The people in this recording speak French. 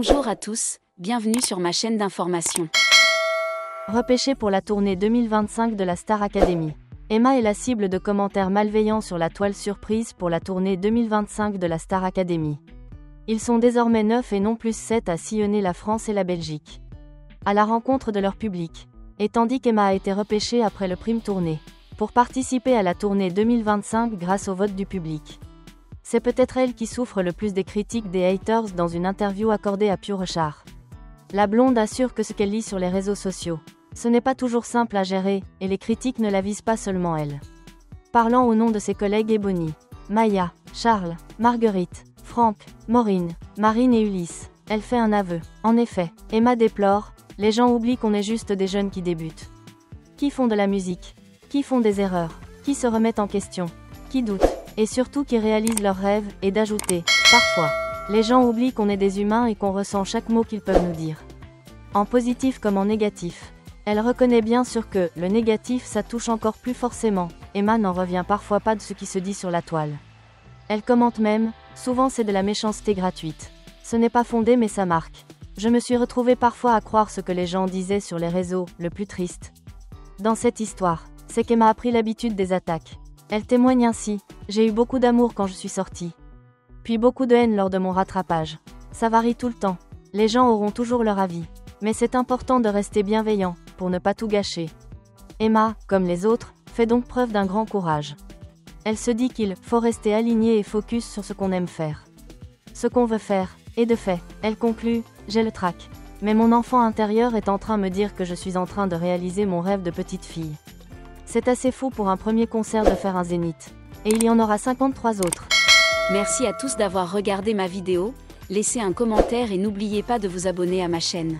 Bonjour à tous, bienvenue sur ma chaîne d'information. Repêchée pour la tournée 2025 de la Star Academy. Emma est la cible de commentaires malveillants sur la toile surprise pour la tournée 2025 de la Star Academy. Ils sont désormais 9 et non plus 7 à sillonner la France et la Belgique, à la rencontre de leur public. Et tandis qu'Emma a été repêchée après le prime tournée, pour participer à la tournée 2025 grâce au vote du public. C'est peut-être elle qui souffre le plus des critiques des haters dans une interview accordée à Pure Char. La blonde assure que ce qu'elle lit sur les réseaux sociaux, ce n'est pas toujours simple à gérer, et les critiques ne la visent pas seulement elle. Parlant au nom de ses collègues Ebony, Maya, Charles, Marguerite, Franck, Maureen, Marine et Ulysse, elle fait un aveu. En effet, Emma déplore, les gens oublient qu'on est juste des jeunes qui débutent. Qui font de la musique, qui font des erreurs, qui se remettent en question, qui doutent, et surtout qui réalisent leurs rêves, et d'ajouter, parfois, les gens oublient qu'on est des humains et qu'on ressent chaque mot qu'ils peuvent nous dire. En positif comme en négatif. Elle reconnaît bien sûr que, le négatif ça touche encore plus forcément, Emma n'en revient parfois pas de ce qui se dit sur la toile. Elle commente même, souvent c'est de la méchanceté gratuite. Ce n'est pas fondé mais ça marque. Je me suis retrouvée parfois à croire ce que les gens disaient sur les réseaux, le plus triste dans cette histoire, c'est qu'Emma a pris l'habitude des attaques. Elle témoigne ainsi, j'ai eu beaucoup d'amour quand je suis sortie. Puis beaucoup de haine lors de mon rattrapage. Ça varie tout le temps. Les gens auront toujours leur avis. Mais c'est important de rester bienveillant, pour ne pas tout gâcher. Emma, comme les autres, fait donc preuve d'un grand courage. Elle se dit qu'il faut rester aligné et focus sur ce qu'on aime faire. Ce qu'on veut faire, et de fait, elle conclut, j'ai le trac. Mais mon enfant intérieur est en train de me dire que je suis en train de réaliser mon rêve de petite fille. C'est assez fou pour un premier concert de faire un zénith. Et il y en aura 53 autres. Merci à tous d'avoir regardé ma vidéo, laissez un commentaire et n'oubliez pas de vous abonner à ma chaîne.